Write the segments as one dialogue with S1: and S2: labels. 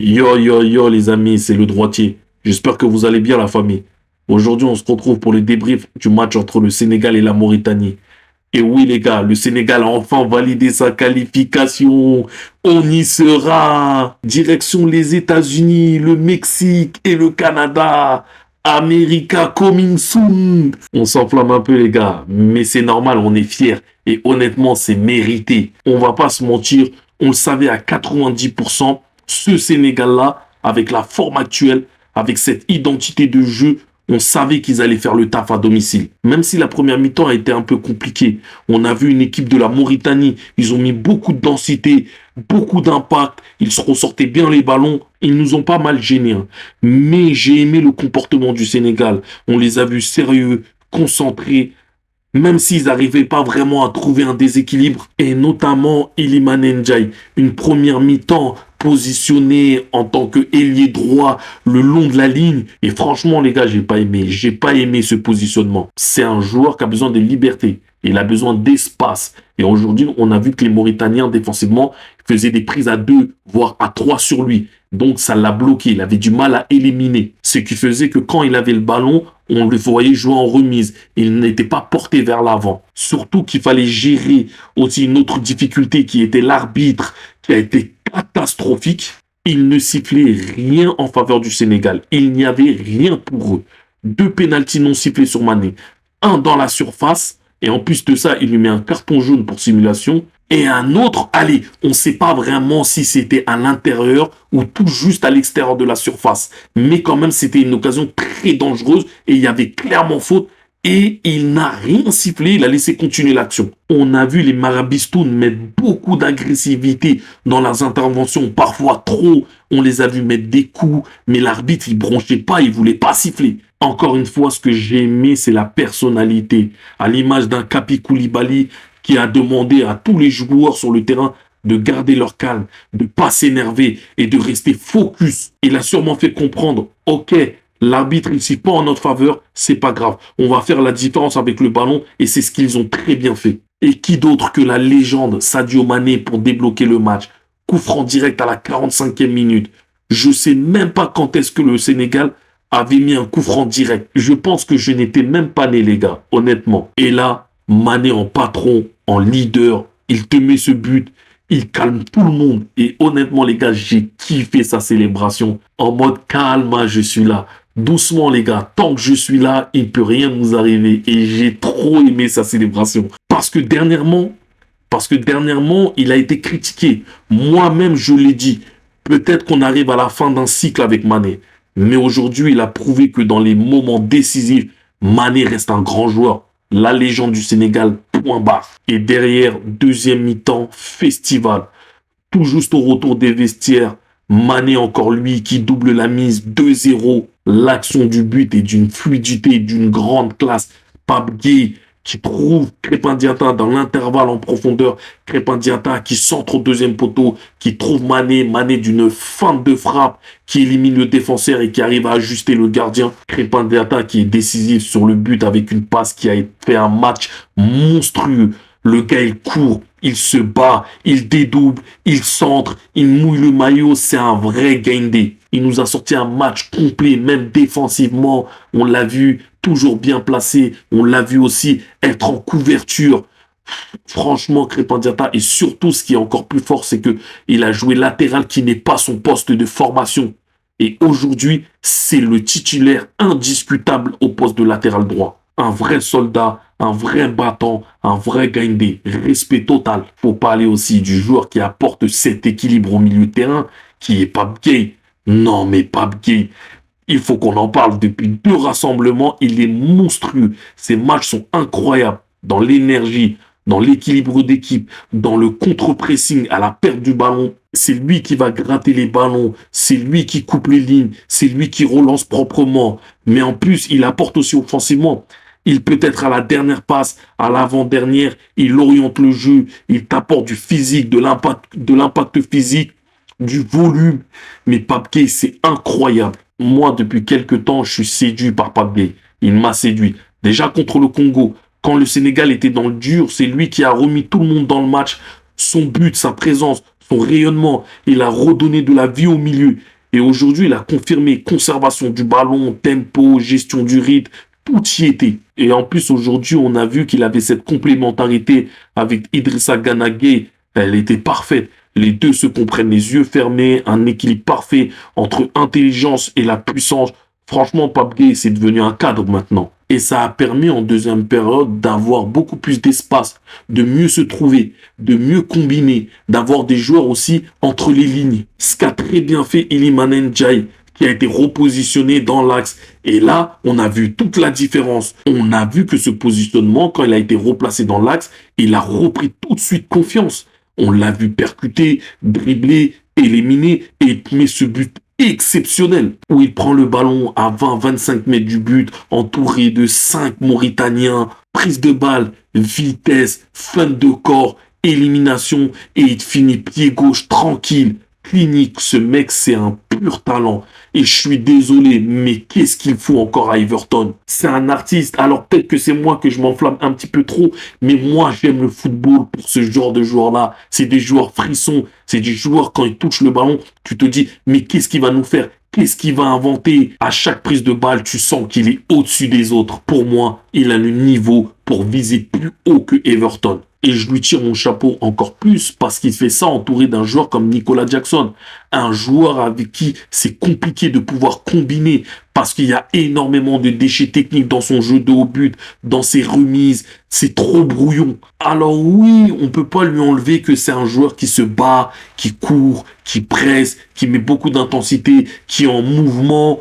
S1: Yo yo yo les amis, c'est le droitier. J'espère que vous allez bien la famille. Aujourd'hui on se retrouve pour le débrief du match entre le Sénégal et la Mauritanie. Et oui les gars, le Sénégal a enfin validé sa qualification. On y sera. Direction les États-Unis, le Mexique et le Canada. America coming soon. On s'enflamme un peu les gars, mais c'est normal, on est fiers. Et honnêtement, c'est mérité. On va pas se mentir, on le savait à 90%. Ce Sénégal-là, avec la forme actuelle, avec cette identité de jeu, on savait qu'ils allaient faire le taf à domicile. Même si la première mi-temps a été un peu compliquée. On a vu une équipe de la Mauritanie. Ils ont mis beaucoup de densité, beaucoup d'impact. Ils se ressortaient bien les ballons. Ils nous ont pas mal gênés. Hein. Mais j'ai aimé le comportement du Sénégal. On les a vus sérieux, concentrés. Même s'ils n'arrivaient pas vraiment à trouver un déséquilibre, et notamment Iliman Ndiaye, une première mi-temps positionné en tant que ailier droit le long de la ligne. Et franchement, les gars, j'ai pas aimé ce positionnement. C'est un joueur qui a besoin de liberté. Il a besoin d'espace. Et aujourd'hui, on a vu que les Mauritaniens, défensivement, faisaient des prises à 2, voire à 3 sur lui. Donc, ça l'a bloqué. Il avait du mal à éliminer. Ce qui faisait que quand il avait le ballon, on le voyait jouer en remise. Il n'était pas porté vers l'avant. Surtout qu'il fallait gérer aussi une autre difficulté qui était l'arbitre, qui a été catastrophique. Il ne sifflait rien en faveur du Sénégal. Il n'y avait rien pour eux. 2 pénaltys non sifflés sur Mané. Un dans la surface. Et en plus de ça, il lui met un carton jaune pour simulation. Et un autre, allez, on ne sait pas vraiment si c'était à l'intérieur ou tout juste à l'extérieur de la surface. Mais quand même, c'était une occasion très dangereuse et il y avait clairement faute. Et il n'a rien sifflé, il a laissé continuer l'action. On a vu les Marabistounes mettre beaucoup d'agressivité dans leurs interventions, parfois trop. On les a vus mettre des coups, mais l'arbitre, il bronchait pas, il voulait pas siffler. Encore une fois, ce que j'ai aimé, c'est la personnalité. À l'image d'un Kapi Koulibaly qui a demandé à tous les joueurs sur le terrain de garder leur calme, de pas s'énerver et de rester focus. Il a sûrement fait comprendre, ok, l'arbitre ici pas en notre faveur, c'est pas grave. On va faire la différence avec le ballon et c'est ce qu'ils ont très bien fait. Et qui d'autre que la légende Sadio Mané pour débloquer le match. Coup franc direct à la 45e minute. Je sais même pas quand est-ce que le Sénégal avait mis un coup franc direct. Je pense que je n'étais même pas né les gars, honnêtement. Et là, Mané en patron, en leader, il te met ce but. Il calme tout le monde. Et honnêtement, les gars, j'ai kiffé sa célébration. En mode calme, je suis là. Doucement, les gars. Tant que je suis là, il ne peut rien nous arriver. Et j'ai trop aimé sa célébration. Parce que dernièrement, il a été critiqué. Moi-même, je l'ai dit. Peut-être qu'on arrive à la fin d'un cycle avec Mané. Mais aujourd'hui, il a prouvé que dans les moments décisifs, Mané reste un grand joueur. La légende du Sénégal, point barre. Et derrière, deuxième mi-temps, festival. Tout juste au retour des vestiaires, Mané encore lui qui double la mise 2-0. L'action du but est d'une fluidité, d'une grande classe. Pape Gueye qui trouve Crépin Diatta dans l'intervalle en profondeur. Crépin Diatta qui centre au deuxième poteau, qui trouve Mané. Mané d'une feinte de frappe, qui élimine le défenseur et qui arrive à ajuster le gardien. Crépin Diatta qui est décisif sur le but avec une passe qui a fait un match monstrueux. Le gars, il court, il se bat, il dédouble, il centre, il mouille le maillot. C'est un vrai game day. Il nous a sorti un match complet, même défensivement. On l'a vu toujours bien placé. On l'a vu aussi être en couverture. Franchement, Crépin Diatta, et surtout, ce qui est encore plus fort, c'est que il a joué latéral qui n'est pas son poste de formation. Et aujourd'hui, c'est le titulaire indiscutable au poste de latéral droit. Un vrai soldat, un vrai battant, un vrai Gaindé. Respect total. Faut parler aussi du joueur qui apporte cet équilibre au milieu de terrain, qui est Pape Gueye. Non, mais Pape Gueye, il faut qu'on en parle. Depuis 2 rassemblements, il est monstrueux. Ses matchs sont incroyables dans l'énergie, dans l'équilibre d'équipe, dans le contre-pressing, à la perte du ballon. C'est lui qui va gratter les ballons, c'est lui qui coupe les lignes, c'est lui qui relance proprement. Mais en plus, il apporte aussi offensivement. Il peut être à la dernière passe, à l'avant-dernière, il oriente le jeu, il t'apporte du physique, de l'impact physique, du volume. Mais Pape Gueye, c'est incroyable. Moi, depuis quelques temps, je suis séduit par Pape Gueye. Il m'a séduit. Déjà contre le Congo, quand le Sénégal était dans le dur, c'est lui qui a remis tout le monde dans le match. Son but, sa présence, son rayonnement. Il a redonné de la vie au milieu. Et aujourd'hui, il a confirmé conservation du ballon, tempo, gestion du rythme, tout y était. Et en plus, aujourd'hui, on a vu qu'il avait cette complémentarité avec Idrissa Gana Gueye. Elle était parfaite. Les deux se comprennent les yeux fermés, un équilibre parfait entre intelligence et la puissance. Franchement, Pape Gueye, c'est devenu un cadre maintenant. Et ça a permis en deuxième période d'avoir beaucoup plus d'espace, de mieux se trouver, de mieux combiner, d'avoir des joueurs aussi entre les lignes. Ce qu'a très bien fait Iliman Ndiaye, qui a été repositionné dans l'axe. Et là, on a vu toute la différence. On a vu que ce positionnement, quand il a été replacé dans l'axe, il a repris tout de suite confiance. On l'a vu percuter, dribbler, éliminer et met ce but exceptionnel où il prend le ballon à 20-25 mètres du but, entouré de 5 Mauritaniens, prise de balle, vitesse, feinte de corps, élimination et il finit pied gauche tranquille, clinique. Ce mec, c'est un pur talent. Et je suis désolé, mais qu'est-ce qu'il faut encore à Everton? C'est un artiste. Alors peut-être que c'est moi que je m'enflamme un petit peu trop, mais moi j'aime le football pour ce genre de joueurs-là. C'est des joueurs frissons, c'est des joueurs quand ils touchent le ballon, tu te dis, mais qu'est-ce qu'il va nous faire? Qu'est-ce qu'il va inventer? À chaque prise de balle, tu sens qu'il est au-dessus des autres. Pour moi, il a le niveau pour viser plus haut que Everton. Et je lui tire mon chapeau encore plus parce qu'il fait ça entouré d'un joueur comme Nicolas Jackson. Un joueur avec qui c'est compliqué de pouvoir combiner parce qu'il y a énormément de déchets techniques dans son jeu de haut but, dans ses remises. C'est trop brouillon. Alors oui, on peut pas lui enlever que c'est un joueur qui se bat, qui court, qui presse, qui met beaucoup d'intensité, qui est en mouvement.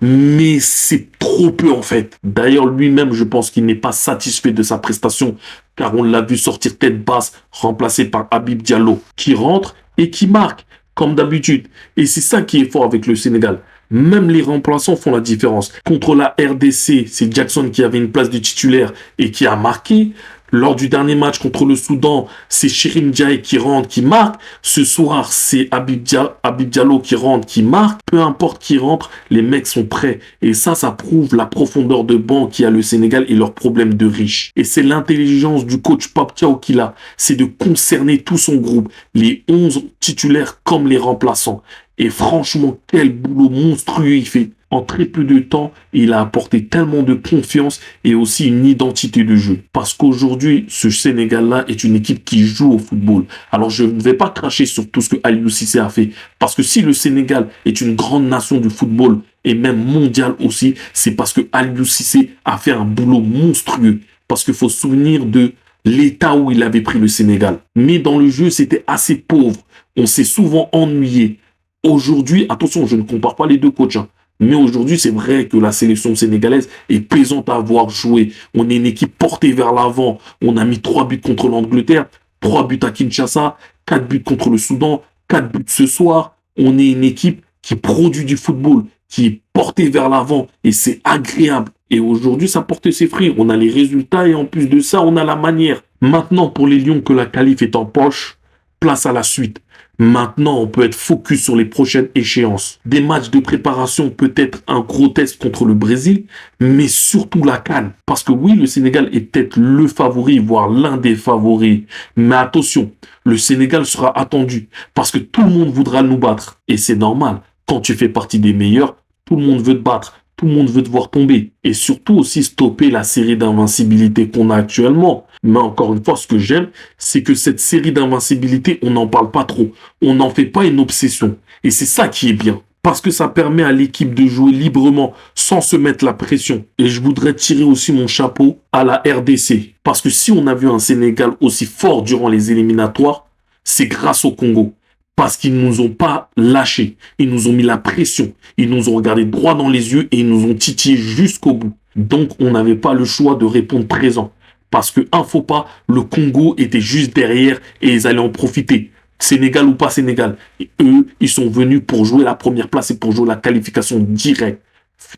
S1: Mais c'est trop peu en fait. D'ailleurs, lui-même, je pense qu'il n'est pas satisfait de sa prestation, car on l'a vu sortir tête basse, remplacé par Habib Diallo, qui rentre et qui marque, comme d'habitude. Et c'est ça qui est fort avec le Sénégal. Même les remplaçants font la différence. Contre la RDC, c'est Jackson qui avait une place de titulaire et qui a marqué. Lors du dernier match contre le Soudan, c'est Cheikhou Ndiaye qui rentre, qui marque. Ce soir, c'est Habib Diallo qui rentre, qui marque. Peu importe qui rentre, les mecs sont prêts. Et ça prouve la profondeur de banc qu'il y a le Sénégal et leurs problèmes de riches. Et c'est l'intelligence du coach Pape Thiaw qu'il a. C'est de concerner tout son groupe, les 11 titulaires comme les remplaçants. Et franchement, quel boulot monstrueux il fait. En très peu de temps, il a apporté tellement de confiance et aussi une identité de jeu. Parce qu'aujourd'hui, ce Sénégal-là est une équipe qui joue au football. Alors, je ne vais pas cracher sur tout ce que Aliou Cissé a fait. Parce que si le Sénégal est une grande nation du football et même mondial aussi, c'est parce que Aliou Cissé a fait un boulot monstrueux. Parce qu'il faut se souvenir de l'état où il avait pris le Sénégal. Mais dans le jeu, c'était assez pauvre. On s'est souvent ennuyé. Aujourd'hui, attention, je ne compare pas les deux coachs, hein. Mais aujourd'hui, c'est vrai que la sélection sénégalaise est plaisante à avoir joué. On est une équipe portée vers l'avant. On a mis 3 buts contre l'Angleterre, 3 buts à Kinshasa, 4 buts contre le Soudan, 4 buts ce soir. On est une équipe qui produit du football, qui est portée vers l'avant et c'est agréable. Et aujourd'hui, ça porte ses fruits. On a les résultats et en plus de ça, on a la manière. Maintenant, pour les Lions que la qualif est en poche, place à la suite. Maintenant, on peut être focus sur les prochaines échéances. Des matchs de préparation, peut-être un gros test contre le Brésil, mais surtout la CAN. Parce que oui, le Sénégal est peut-être le favori, voire l'un des favoris. Mais attention, le Sénégal sera attendu parce que tout le monde voudra nous battre. Et c'est normal. Quand tu fais partie des meilleurs, tout le monde veut te battre. Tout le monde veut te voir tomber. Et surtout aussi stopper la série d'invincibilité qu'on a actuellement. Mais encore une fois, ce que j'aime, c'est que cette série d'invincibilité, on n'en parle pas trop. On n'en fait pas une obsession. Et c'est ça qui est bien. Parce que ça permet à l'équipe de jouer librement, sans se mettre la pression. Et je voudrais tirer aussi mon chapeau à la RDC. Parce que si on a vu un Sénégal aussi fort durant les éliminatoires, c'est grâce au Congo. Parce qu'ils ne nous ont pas lâchés. Ils nous ont mis la pression. Ils nous ont regardé droit dans les yeux et ils nous ont titillé jusqu'au bout. Donc, on n'avait pas le choix de répondre présent. Parce que, un faux pas, le Congo était juste derrière et ils allaient en profiter. Sénégal ou pas Sénégal. Et eux, ils sont venus pour jouer la première place et pour jouer la qualification directe.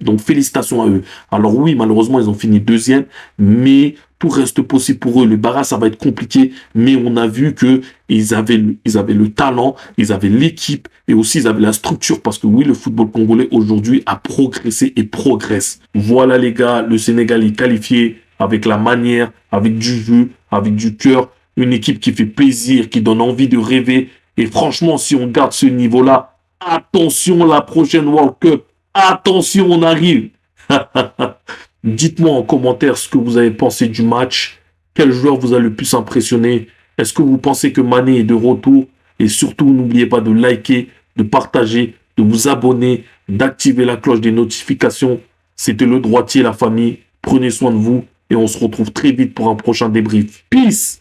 S1: Donc, félicitations à eux. Alors oui, malheureusement, ils ont fini deuxième, mais tout reste possible pour eux. Le barrage, ça va être compliqué, mais on a vu que ils avaient le talent, ils avaient l'équipe et aussi ils avaient la structure parce que oui, le football congolais aujourd'hui a progressé et progresse. Voilà les gars, le Sénégal est qualifié avec la manière, avec du jeu, avec du cœur. Une équipe qui fait plaisir, qui donne envie de rêver. Et franchement, si on garde ce niveau-là, attention la prochaine World Cup. Attention, on arrive. Dites-moi en commentaire ce que vous avez pensé du match. Quel joueur vous a le plus impressionné? Est-ce que vous pensez que Mané est de retour? Et surtout, n'oubliez pas de liker, de partager, de vous abonner, d'activer la cloche des notifications. C'était le droitier, la famille. Prenez soin de vous et on se retrouve très vite pour un prochain débrief. Peace!